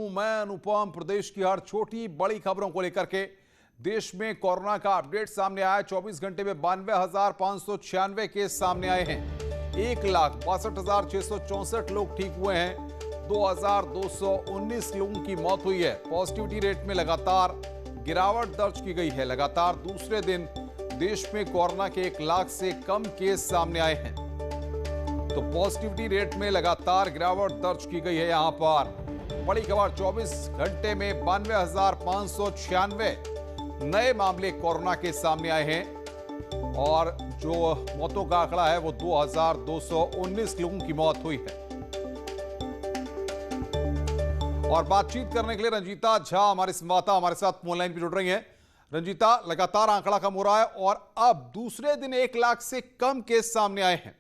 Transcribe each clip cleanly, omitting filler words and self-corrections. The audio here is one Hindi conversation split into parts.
हूं मैं अनुपम। प्रदेश की हर छोटी बड़ी खबरों को लेकर के देश में कोरोना का अपडेट सामने आया। 24 घंटे में 92,596 केस सामने आए हैं। 1,62,664 लोग ठीक हुए हैं। 2,219 लोगों की मौत हुई है। पॉजिटिविटी रेट में लगातार गिरावट दर्ज की गई है। लगातार दूसरे दिन देश में कोरोना के 1 लाख से कम केस सामने आए हैं। तो पॉजिटिविटी रेट में लगातार गिरावट दर्ज की गई है। यहां पर बड़ी खबर, 24 घंटे में 92,596 नए मामले कोरोना के सामने आए हैं और जो मौतों का आंकड़ा है वो 2,219 लोगों की मौत हुई है। और बातचीत करने के लिए रंजीता झा हमारे संवाददाता हमारे साथ फोन लाइन पर जुड़ रही हैं। रंजीता, लगातार आंकड़ा कम हो रहा है और अब दूसरे दिन 1 लाख से कम केस सामने आए हैं।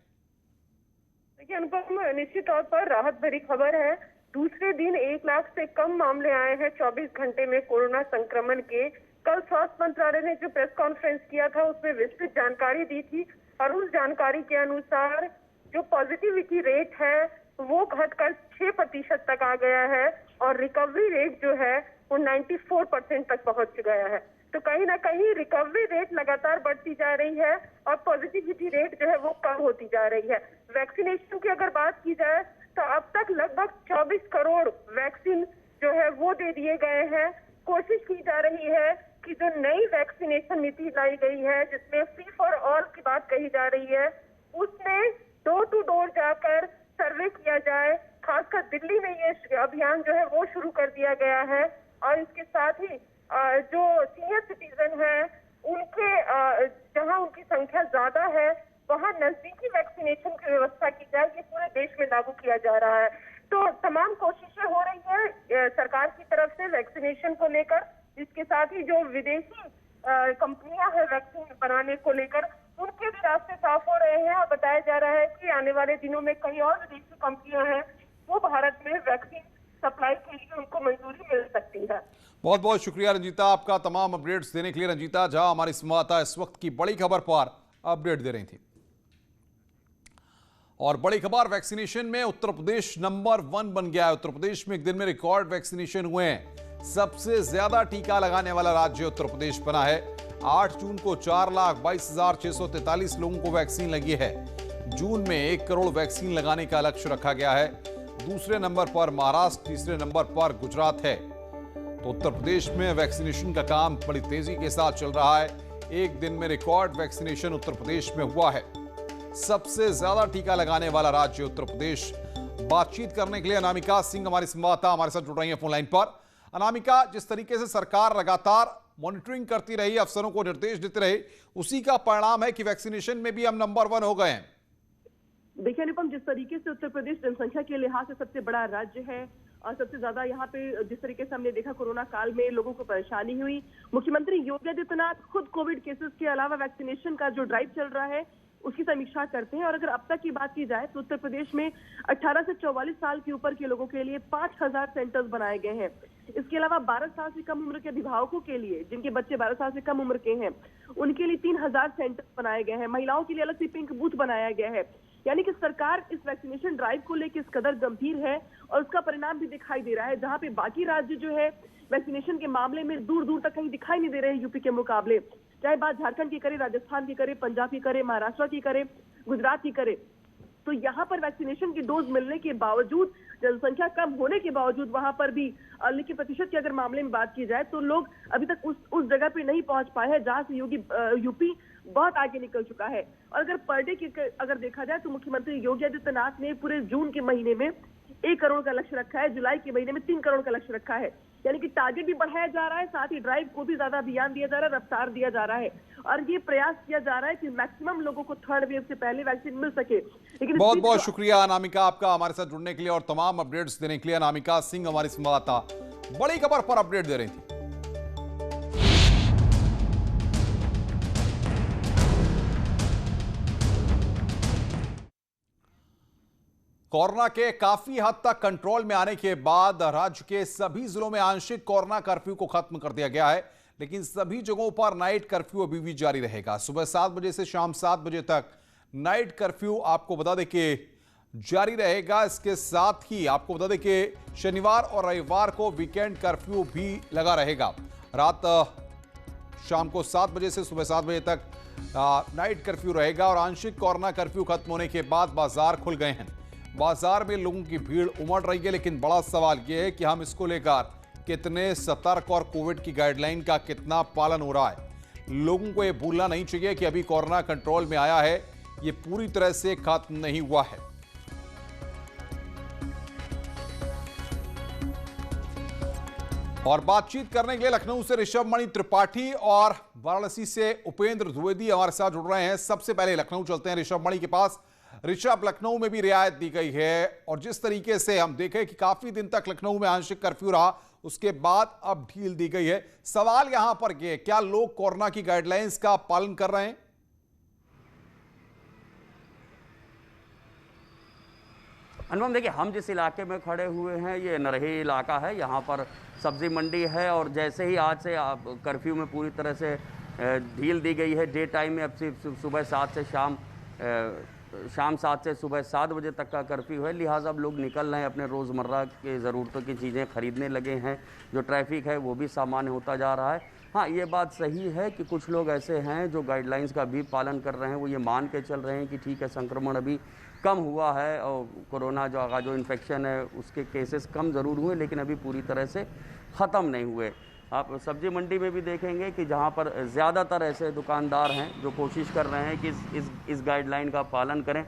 देखिए अनुपम, निश्चित तौर पर राहत भरी खबर है। दूसरे दिन 1 लाख से कम मामले आए हैं 24 घंटे में कोरोना संक्रमण के। कल स्वास्थ्य मंत्रालय ने जो प्रेस कॉन्फ्रेंस किया था उसमें विस्तृत जानकारी दी थी और उस जानकारी के अनुसार जो पॉजिटिविटी रेट है वो घटकर 6% तक आ गया है और रिकवरी रेट जो है वो 94% तक पहुंच गया है। तो कहीं ना कहीं रिकवरी रेट लगातार बढ़ती जा रही है और पॉजिटिविटी रेट जो है वो कम होती जा रही है। वैक्सीनेशन की अगर बात की जाए तो अब तक लगभग 24 करोड़ वैक्सीन जो है वो दे दिए गए हैं। कोशिश की जा रही है कि जो नई वैक्सीनेशन नीति लाई गई है जिसमें फ्री फॉर ऑल की बात कही जा रही है उसमें डोर टू डोर जाकर सर्वे किया जाए। खासकर दिल्ली में ये अभियान जो है वो शुरू कर दिया गया है और इसके साथ ही जो सीनियर सिटीजन है उनके जहां उनकी संख्या ज्यादा है वहां नजदीकी वैक्सीनेशन की व्यवस्था की जाए। ये पूरे देश में लागू किया जा रहा है। तो तमाम कोशिशें हो रही है सरकार की तरफ से वैक्सीनेशन को लेकर। इसके साथ ही जो विदेशी कंपनियां हैं वैक्सीन बनाने को लेकर उनके भी रास्ते साफ हो रहे हैं और बताया जा रहा है कि आने वाले दिनों में कई और विदेशी कंपनियां हैं वो भारत में वैक्सीन सप्लाई के लिए उनको मंजूरी मिल सकती है। बहुत बहुत शुक्रिया रंजीता, आपका तमाम अपडेट्स देने के लिए। रंजीता झा हमारी संवाददाता इस वक्त की बड़ी खबर पर अपडेट दे रही थी। और बड़ी खबर, वैक्सीनेशन में उत्तर प्रदेश नंबर 1 बन गया है। उत्तर प्रदेश में एक दिन में रिकॉर्ड वैक्सीनेशन हुए हैं। सबसे ज्यादा टीका लगाने वाला राज्य उत्तर प्रदेश बना है। 8 जून को 4,22,643 लोगों को वैक्सीन लगी है। जून में 1 करोड़ वैक्सीन लगाने का लक्ष्य रखा गया है। दूसरे नंबर पर महाराष्ट्र, तीसरे नंबर पर गुजरात है। तो उत्तर प्रदेश में वैक्सीनेशन का काम बड़ी तेजी के साथ चल रहा है। एक दिन में रिकॉर्ड वैक्सीनेशन उत्तर प्रदेश में हुआ है। सबसे ज्यादा टीका लगाने वाला राज्य उत्तर प्रदेश। बातचीत करने के लिए अनामिका सिंह हमारी संवाददाता हमारे साथ जुड़ रही है फोन लाइन पर। अनामिका, जिस तरीके से सरकार लगातार मॉनिटरिंग करती रही, अफसरों को निर्देश देते रहे, उसी का परिणाम है कि वैक्सीनेशन में भी हम नंबर 1 हो गए हैं। देखिए अनुपम, जिस तरीके से उत्तर प्रदेश जनसंख्या के लिहाज से सबसे बड़ा राज्य है और सबसे ज्यादा यहाँ पे जिस तरीके से हमने देखा कोरोना काल में लोगों को परेशानी हुई, मुख्यमंत्री योगी आदित्यनाथ खुद कोविड केसेस के अलावा वैक्सीनेशन का जो ड्राइव चल रहा है उसकी समीक्षा करते हैं। और अगर अब तक की बात की जाए तो उत्तर प्रदेश में 18 से 44 साल के ऊपर के लोगों के लिए 5,000 सेंटर्स बनाए गए हैं। इसके अलावा 12 साल से कम उम्र के अभिभावकों के लिए, जिनके बच्चे 12 साल से कम उम्र के हैं, उनके लिए 3,000 सेंटर्स बनाए गए हैं। महिलाओं के लिए अलग से पिंक बूथ बनाया गया है। यानी कि सरकार इस वैक्सीनेशन ड्राइव को लेकर इस कदर गंभीर है और उसका परिणाम भी दिखाई दे रहा है। जहां पे बाकी राज्य जो है वैक्सीनेशन के मामले में दूर दूर तक कहीं दिखाई नहीं दे रहे हैं यूपी के मुकाबले। चाहे बात झारखंड की करे, राजस्थान की करे, पंजाब की करे, महाराष्ट्र की करे, गुजरात की करे, तो यहाँ पर वैक्सीनेशन की डोज मिलने के बावजूद, जनसंख्या कम होने के बावजूद वहां पर भी लेकिन प्रतिशत के अगर मामले में बात की जाए तो लोग अभी तक उस जगह पे नहीं पहुंच पाए हैं जहां से यूपी बहुत आगे निकल चुका है। और अगर पर डे की अगर देखा जाए तो मुख्यमंत्री योगी आदित्यनाथ ने पूरे जून के महीने में 1 करोड़ का लक्ष्य रखा है, जुलाई के महीने में 3 करोड़ का लक्ष्य रखा है। यानी कि टारगेट भी बढ़ाया जा रहा है, साथ ही ड्राइव को भी ज्यादा अभियान दिया जा रहा है, रफ्तार दिया जा रहा है और ये प्रयास किया जा रहा है कि मैक्सिमम लोगों को थर्ड वेव से पहले वैक्सीन मिल सके। लेकिन बहुत बहुत शुक्रिया अनामिका, आपका हमारे साथ जुड़ने के लिए और तमाम अपडेट्स देने के लिए। अनामिका सिंह हमारी संवाददाता बड़ी खबर पर अपडेट दे रही थी। कोरोना के काफी हद तक कंट्रोल में आने के बाद राज्य के सभी जिलों में आंशिक कोरोना कर्फ्यू को खत्म कर दिया गया है, लेकिन सभी जगहों पर नाइट कर्फ्यू अभी भी जारी रहेगा। सुबह 7 बजे से शाम 7 बजे तक नाइट कर्फ्यू। आपको बता दें कि जारी रहेगा। इसके साथ ही आपको बता दें कि शनिवार और रविवार को वीकेंड कर्फ्यू भी लगा रहेगा। रात शाम को 7 बजे से सुबह 7 बजे तक नाइट कर्फ्यू रहेगा और आंशिक कोरोना कर्फ्यू खत्म होने के बाद बाजार खुल गए हैं। बाजार में लोगों की भीड़ उमड़ रही है, लेकिन बड़ा सवाल यह है कि हम इसको लेकर कितने सतर्क और कोविड की गाइडलाइन का कितना पालन हो रहा है। लोगों को यह भूलना नहीं चाहिए कि अभी कोरोना कंट्रोल में आया है, यह पूरी तरह से खत्म नहीं हुआ है। और बातचीत करने के लिए लखनऊ से ऋषभ मणि त्रिपाठी और वाराणसी से उपेंद्र द्विवेदी हमारे साथ जुड़ रहे हैं। सबसे पहले लखनऊ चलते हैं ऋषभ मणि के पास। ऋषभ, लखनऊ में भी रियायत दी गई है और जिस तरीके से हम देखें कि काफी दिन तक लखनऊ में आंशिक कर्फ्यू रहा, उसके बाद अब ढील दी गई है। सवाल यहां पर ये, क्या लोग कोरोना की गाइडलाइंस का पालन कर रहे हैं? अनुपम, देखिए, हम जिस इलाके में खड़े हुए हैं ये नरही इलाका है। यहाँ पर सब्जी मंडी है और जैसे ही आज से कर्फ्यू में पूरी तरह से ढील दी गई है। डे टाइम में अब सिर्फ सुबह 7 से शाम 7 से सुबह 7 बजे तक का कर्फ्यू है। लिहाजा अब लोग निकल रहे हैं, अपने रोज़मर्रा के ज़रूरतों की चीज़ें खरीदने लगे हैं। जो ट्रैफिक है वो भी सामान्य होता जा रहा है। हाँ, ये बात सही है कि कुछ लोग ऐसे हैं जो गाइडलाइंस का भी पालन कर रहे हैं। वो ये मान के चल रहे हैं कि ठीक है, संक्रमण अभी कम हुआ है और कोरोना जो इन्फेक्शन है उसके केसेस कम ज़रूर हुए, लेकिन अभी पूरी तरह से ख़त्म नहीं हुए। आप सब्जी मंडी में भी देखेंगे कि जहाँ पर ज़्यादातर ऐसे दुकानदार हैं जो कोशिश कर रहे हैं कि इस गाइडलाइन का पालन करें,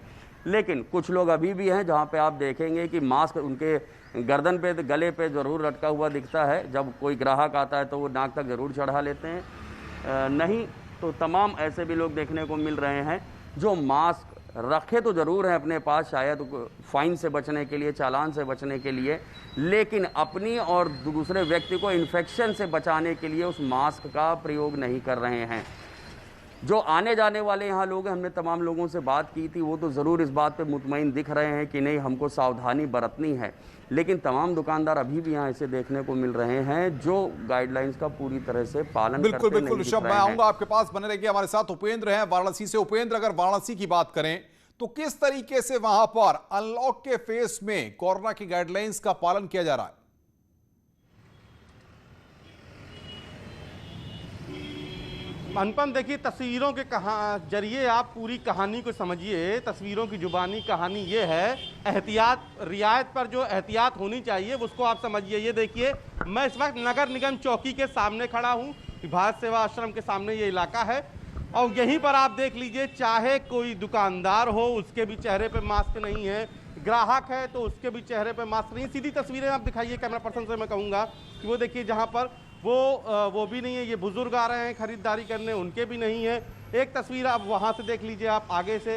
लेकिन कुछ लोग अभी भी हैं जहाँ पे आप देखेंगे कि मास्क उनके गर्दन पे, गले पे ज़रूर लटका हुआ दिखता है। जब कोई ग्राहक आता है तो वो नाक तक ज़रूर चढ़ा लेते हैं। नहीं तो तमाम ऐसे भी लोग देखने को मिल रहे हैं जो मास्क रखे तो ज़रूर हैं अपने पास, शायद फाइन से बचने के लिए, चालान से बचने के लिए, लेकिन अपनी और दूसरे व्यक्ति को इन्फेक्शन से बचाने के लिए उस मास्क का प्रयोग नहीं कर रहे हैं। जो आने जाने वाले यहाँ लोग हैं, हमने तमाम लोगों से बात की थी, वो तो ज़रूर इस बात पे मुतमईन दिख रहे हैं कि नहीं, हमको सावधानी बरतनी है, लेकिन तमाम दुकानदार अभी भी यहाँ ऐसे देखने को मिल रहे हैं जो गाइडलाइंस का पूरी तरह से पालन बिल्कुल करते बिल्कुल नहीं ऋषभ, दिख मैं रहे हैं। आऊंगा आपके पास, बने रहिए। हमारे साथ उपेंद्र हैं वाराणसी से। उपेंद्र, अगर वाराणसी की बात करें तो किस तरीके से वहां पर अनलॉक के फेस में कोरोना की गाइडलाइंस का पालन किया जा रहा है? अनुपम, देखिए, तस्वीरों के जरिए आप पूरी कहानी को समझिए। तस्वीरों की जुबानी कहानी ये है, एहतियात, रियायत पर जो एहतियात होनी चाहिए उसको आप समझिए। ये देखिए, मैं इस वक्त नगर निगम चौकी के सामने खड़ा हूँ। भारत सेवा आश्रम के सामने ये इलाका है और यहीं पर आप देख लीजिए, चाहे कोई दुकानदार हो उसके भी चेहरे पे मास्क नहीं है, ग्राहक है तो उसके भी चेहरे पे मास्क नहीं। सीधी तस्वीरें आप दिखाइए कैमरा पर्सन से, मैं कहूँगा कि वो देखिए, जहाँ पर वो भी नहीं है। ये बुजुर्ग आ रहे हैं खरीदारी करने, उनके भी नहीं है। एक तस्वीर आप वहाँ से देख लीजिए, आप आगे से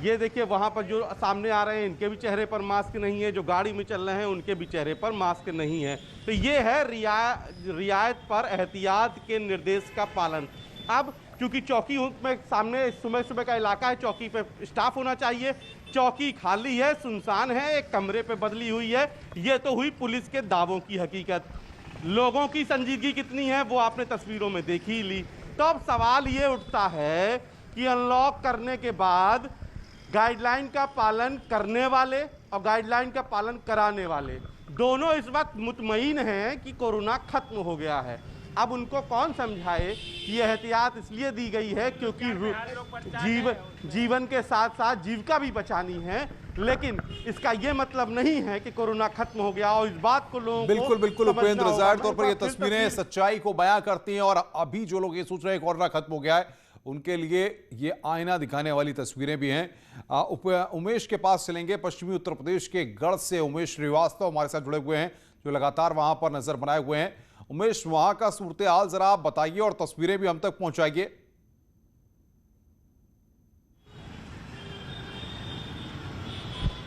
ये देखिए, वहाँ पर जो सामने आ रहे हैं इनके भी चेहरे पर मास्क नहीं है, जो गाड़ी में चल रहे हैं उनके भी चेहरे पर मास्क नहीं है। तो ये है रियायत पर एहतियात के निर्देश का पालन। अब क्योंकि चौकी में सामने सुबह सुबह का इलाका है, चौकी पे स्टाफ होना चाहिए, चौकी खाली है, सुनसान है, एक कमरे पे बदली हुई है। ये तो हुई पुलिस के दावों की हकीकत। लोगों की संजीदगी कितनी है वो आपने तस्वीरों में देख ही ली। तो अब सवाल ये उठता है कि अनलॉक करने के बाद गाइडलाइन का पालन करने वाले और गाइडलाइन का पालन कराने वाले दोनों इस वक्त मुतमईन हैं कि कोरोना खत्म हो गया है। अब उनको कौन समझाए कि यह एहतियात इसलिए दी गई है क्योंकि जीवन के साथ साथ जीविका भी बचानी है, लेकिन इसका यह मतलब नहीं है कि कोरोना खत्म हो गया। और इस बात को लोगों बिल्कुल बिल्कुल उपेंद्र, जाहिर तौर पर ये फिर तस्वीरें सच्चाई को बयां करती हैं और अभी जो लोग ये सोच रहे हैं कोरोना खत्म हो गया है, उनके लिए ये आईना दिखाने वाली तस्वीरें भी हैं। उमेश के पास चलेंगे। पश्चिमी उत्तर प्रदेश के गढ़ से उमेश श्रीवास्तव हमारे साथ जुड़े हुए हैं, जो लगातार वहां पर नजर बनाए हुए हैं। उमेश, वहां का सूरत हाल जरा आप बताइए और तस्वीरें भी हम तक पहुंचाइए।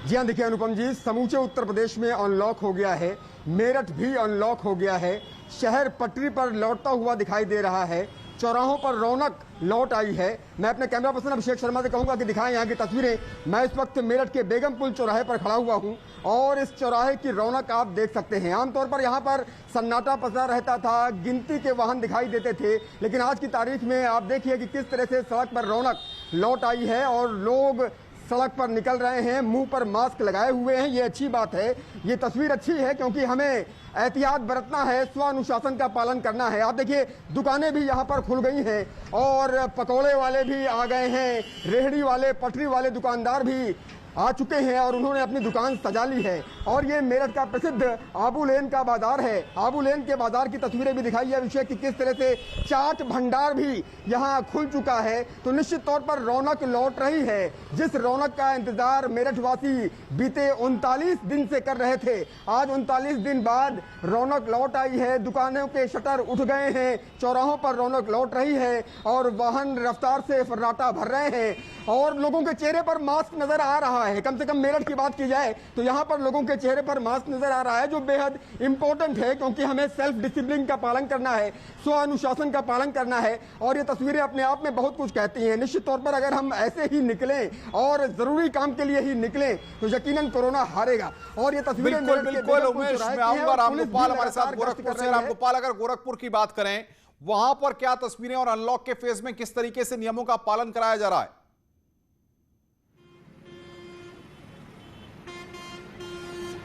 जी हाँ, देखिए अनुपम जी, समूचे उत्तर प्रदेश में अनलॉक हो गया है। मेरठ भी अनलॉक हो गया है। शहर पटरी पर लौटता हुआ दिखाई दे रहा है। चौराहों पर रौनक लौट आई है। मैं अपने कैमरा पर्सन अभिषेक शर्मा से कहूंगा कि दिखाएं यहाँ की तस्वीरें। मैं इस वक्त मेरठ के बेगमपुल चौराहे पर खड़ा हुआ हूँ और इस चौराहे की रौनक आप देख सकते हैं। आमतौर पर यहाँ पर सन्नाटा पसरा रहता था, गिनती के वाहन दिखाई देते थे, लेकिन आज की तारीख में आप देखिए कि किस तरह से सड़क पर रौनक लौट आई है और लोग सड़क पर निकल रहे हैं, मुंह पर मास्क लगाए हुए हैं। ये अच्छी बात है, ये तस्वीर अच्छी है, क्योंकि हमें एहतियात बरतना है, स्वानुशासन का पालन करना है। आप देखिए दुकानें भी यहाँ पर खुल गई हैं और पकौड़े वाले भी आ गए हैं, रेहड़ी वाले, पटरी वाले दुकानदार भी आ चुके हैं और उन्होंने अपनी दुकान सजा ली है। और ये मेरठ का प्रसिद्ध आबू लेन का बाजार है। आबू लेन के बाजार की तस्वीरें भी दिखाई है विषय कि किस तरह से चाट भंडार भी यहाँ खुल चुका है। तो निश्चित तौर पर रौनक लौट रही है, जिस रौनक का इंतजार मेरठ वासी बीते 39 दिन से कर रहे थे। आज 39 दिन बाद रौनक लौट आई है, दुकानों के शटर उठ गए हैं, चौराहों पर रौनक लौट रही है और वाहन रफ्तार से फर्राटा भर रहे हैं और लोगों के चेहरे पर मास्क नजर आ रहा है। कम से कम मेरठ की बात की जाए तो यहाँ पर लोगों के चेहरे पर मास्क नजर आ रहा है, जो बेहद इंपॉर्टेंट है, क्योंकि हमें सेल्फ डिसिप्लिन का पालन करना है, स्व अनुशासन का पालन करना है। और ये तस्वीरें अपने आप में बहुत कुछ कहती हैं। निश्चित तौर पर अगर हम ऐसे ही निकलें और जरूरी काम के लिए ही निकलें तो यकीनन कोरोना हारेगा। और ये तस्वीरें बिल्कुल उमेश, मैं आऊंगा रामगोपाल हमारे साथ गोरखपुर से। रामगोपाल, अगर गोरखपुर की बात करें, वहां पर क्या तस्वीरें और अनलॉक के फेज में किस तरीके से नियमों का पालन कराया जा रहा है?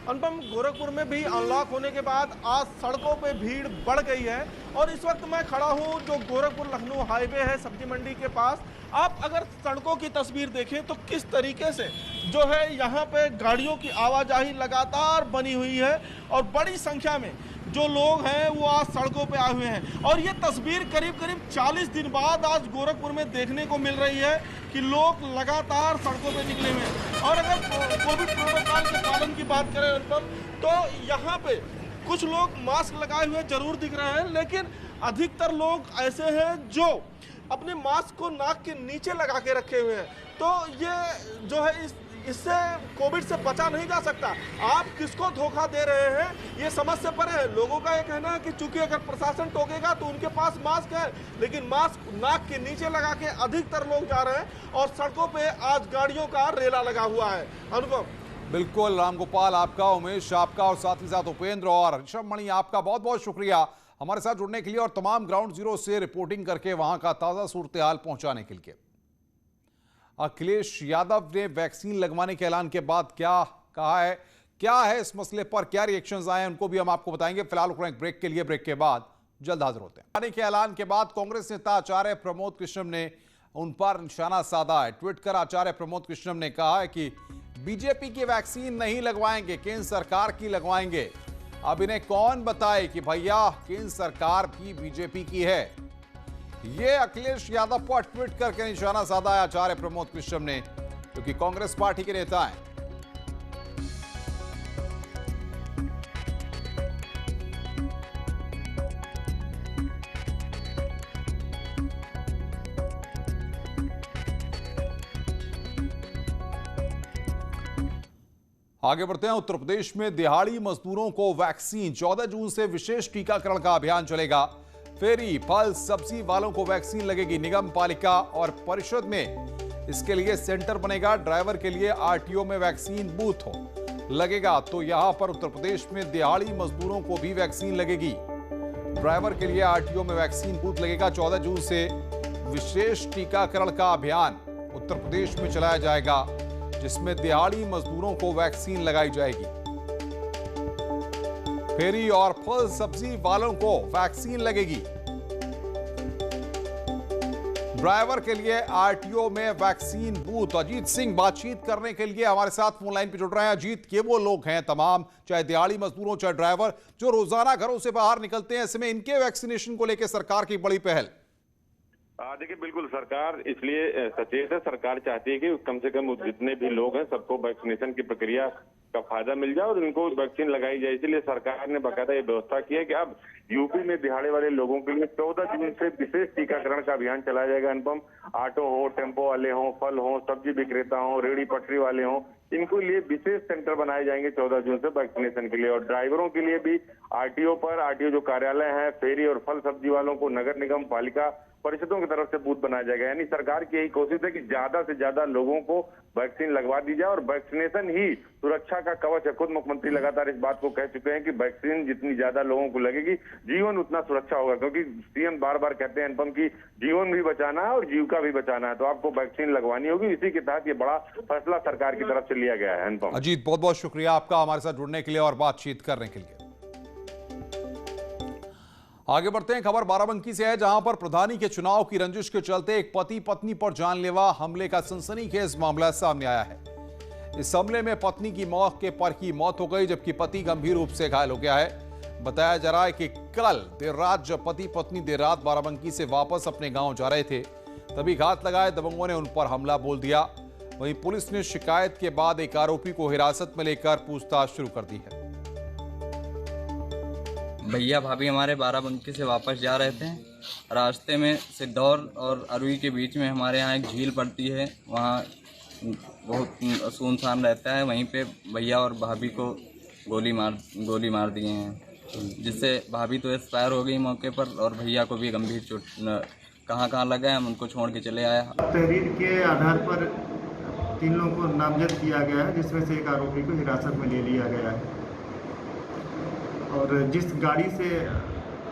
अनुपम, गोरखपुर में भी अनलॉक होने के बाद आज सड़कों पे भीड़ बढ़ गई है और इस वक्त मैं खड़ा हूं जो गोरखपुर लखनऊ हाईवे है सब्जी मंडी के पास। आप अगर सड़कों की तस्वीर देखें तो किस तरीके से जो है यहाँ पे गाड़ियों की आवाजाही लगातार बनी हुई है और बड़ी संख्या में जो लोग हैं वो आज सड़कों पे आए हुए हैं। और ये तस्वीर करीब 40 दिन बाद आज गोरखपुर में देखने को मिल रही है कि लोग लगातार सड़कों पे निकले हुए हैं। और अगर कोविड प्रोटोकॉल के पालन की बात करें अनुपम, तो यहाँ पे कुछ लोग मास्क लगाए हुए जरूर दिख रहे हैं, लेकिन अधिकतर लोग ऐसे हैं जो अपने मास्क को नाक के नीचे लगा के रखे हुए हैं। तो ये जो है इससे कोविड से बचा नहीं जा सकता। आप किसको धोखा दे रहे हैं ये समझ से परे है। लोगों का ये कहना है कि चूंकि अगर प्रशासन टोकेगा तो उनके पास मास्क है, लेकिन मास्क नाक के नीचे लगा के अधिकतर लोग जा रहे हैं और सड़कों पे आज गाड़ियों का रेला लगा हुआ है। अनुपम, बिल्कुल रामगोपाल आपका, उमेश आपका और साथ ही साथ उपेंद्र और ऋषभ मणि आपका बहुत बहुत शुक्रिया हमारे साथ जुड़ने के लिए और तमाम ग्राउंड जीरो से रिपोर्टिंग करके वहां का ताजा सूरत हाल पहुंचाने के लिए। अखिलेश यादव ने वैक्सीन लगवाने के ऐलान के बाद क्या कहा है, क्या है इस मसले पर क्या रिएक्शंस आए हैं, उनको भी हम आपको बताएंगे। फिलहाल ब्रेक के लिए, ब्रेक के बाद जल्द हाजिर होते हैं। लगवाने के ऐलान के बाद कांग्रेस नेता आचार्य प्रमोद कृष्णम ने उन पर निशाना साधा है। ट्वीट कर आचार्य प्रमोद कृष्णम ने कहा है कि बीजेपी की वैक्सीन नहीं लगवाएंगे, केंद्र सरकार की लगवाएंगे। अब इन्हें कौन बताए कि भैया केंद्र सरकार भी बीजेपी की है। ये अखिलेश यादव पर ट्वीट करके निशाना साधा है आचार्य प्रमोद कृष्णम ने, क्योंकि कांग्रेस पार्टी के नेता हैं। आगे बढ़ते हैं। उत्तर प्रदेश में दिहाड़ी मजदूरों को वैक्सीन 14 जून से विशेष टीकाकरण का अभियान चलेगा। फेरी, फल, सब्जी वालों को वैक्सीन लगेगी। निगम पालिका और परिषद में इसके लिए सेंटर बनेगा। ड्राइवर के लिए आरटीओ में वैक्सीन बूथ लगेगा। तो यहां पर उत्तर प्रदेश में दिहाड़ी मजदूरों को भी वैक्सीन लगेगी। ड्राइवर के लिए आरटीओ में वैक्सीन बूथ लगेगा। 14 जून से विशेष टीकाकरण का अभियान उत्तर प्रदेश में चलाया जाएगा, जिसमें दिहाड़ी मजदूरों को वैक्सीन लगाई जाएगी। फेरी और फल सब्जी वालों को वैक्सीन लगेगी। ड्राइवर के लिए आरटीओ में वैक्सीन बूथ। अजीत सिंह बातचीत करने के लिए हमारे साथ फोन लाइन पर जुड़ रहे हैं। अजीत, ये वो लोग हैं तमाम, चाहे दिहाड़ी मजदूरों चाहे ड्राइवर, जो रोजाना घरों से बाहर निकलते हैं, ऐसे में इनके वैक्सीनेशन को लेकर सरकार की बड़ी पहल। देखिए, बिल्कुल सरकार इसलिए सचेत है। सरकार चाहती है कि कम से कम जितने भी लोग हैं सबको वैक्सीनेशन की प्रक्रिया का फायदा मिल जाए और इनको वैक्सीन लगाई जाए। इसलिए सरकार ने बाकायदा ये व्यवस्था की है कि अब यूपी में दिहाड़ी वाले लोगों के लिए 14 जून से विशेष टीकाकरण का अभियान चलाया जाएगा। अनुपम, ऑटो हो, टेम्पो वाले हों, फल हो, सब्जी विक्रेता हो, रेहड़ी पटरी वाले हों, इनको लिए विशेष सेंटर बनाए जाएंगे 14 जून से वैक्सीनेशन के लिए। और ड्राइवरों के लिए भी आरटीओ जो कार्यालय है, फेरी और फल सब्जी वालों को नगर निगम पालिका परिषदों की तरफ से बूथ बनाया जाएगा। यानी सरकार की यही कोशिश है कि ज्यादा से ज्यादा लोगों को वैक्सीन लगवा दी जाए और वैक्सीनेशन ही सुरक्षा का कवच है। खुद मुख्यमंत्री लगातार इस बात को कह चुके हैं कि वैक्सीन जितनी ज्यादा लोगों को लगेगी, जीवन उतना सुरक्षा होगा, क्योंकि सीएम बार बार कहते हैं अनुपम की जीवन भी बचाना है और जीविका भी बचाना है, तो आपको वैक्सीन लगवानी होगी। इसी के तहत ये बड़ा फैसला सरकार की तरफ से लिया गया है। अनुपम। अजीत, बहुत बहुत शुक्रिया आपका हमारे साथ जुड़ने के लिए और बातचीत करने के लिए। आगे बढ़ते हैं, खबर बाराबंकी से है, जहां पर प्रधानी के चुनाव की रंजिश के चलते एक पति पत्नी पर जानलेवा हमले का सनसनीखेज मामला सामने आया है। इस हमले में पत्नी की मौके पर ही मौत हो गई, जबकि पति गंभीर रूप से घायल हो गया है। बताया जा रहा है कि कल देर रात जब पति पत्नी देर रात बाराबंकी से वापस अपने गांव जा रहे थे, तभी घात लगाए दबंगों ने उन पर हमला बोल दिया। वहीं पुलिस ने शिकायत के बाद एक आरोपी को हिरासत में लेकर पूछताछ शुरू कर दी है। भैया भाभी हमारे बाराबंकी से वापस जा रहे थे। रास्ते में सिद्धौर और अरुई के बीच में हमारे यहाँ एक झील पड़ती है, वहाँ बहुत सुनसान रहता है। वहीं पे भैया और भाभी को गोली मार दिए हैं, जिससे भाभी तो एक्सपायर हो गई मौके पर और भैया को भी गंभीर चोट कहाँ लगा है, हम उनको छोड़ के चले आए। तहरीर के आधार पर 3 लोगों को नामजद किया गया है, जिसमें से एक आरोपी को हिरासत में ले लिया गया है और जिस गाड़ी से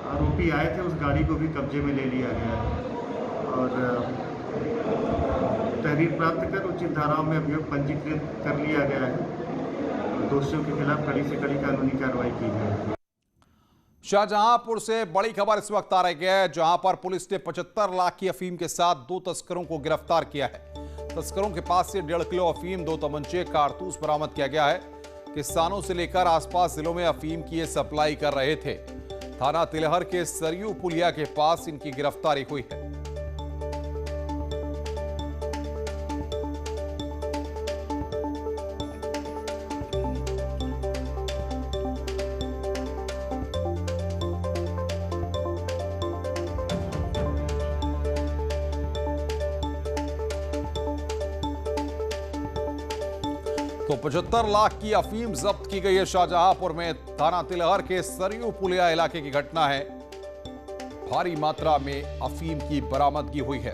आरोपी आए थे उस गाड़ी को भी कब्जे में ले लिया गया है और तहरीर प्राप्त कर उचित धाराओं में अभियोग पंजीकृत कर लिया गया है। दोषियों के खिलाफ कड़ी से कड़ी कानूनी कार्रवाई की जाएगी। शाहजहांपुर से बड़ी खबर इस वक्त आ रही है, जहां पर पुलिस ने 75 लाख की अफीम के साथ 2 तस्करों को गिरफ्तार किया है। तस्करों के पास से 1.5 किलो अफीम, 2 तमंचे, कारतूस बरामद किया गया है। किसानों से लेकर आसपास जिलों में अफीम की सप्लाई कर रहे थे। थाना तिलहर के सरयू पुलिया के पास इनकी गिरफ्तारी हुई है। तो 75 लाख की अफीम जब्त की गई है शाहजहांपुर में। थाना तिलहर के सरयू पुलिया इलाके की घटना है। भारी मात्रा में अफीम की बरामदगी हुई है।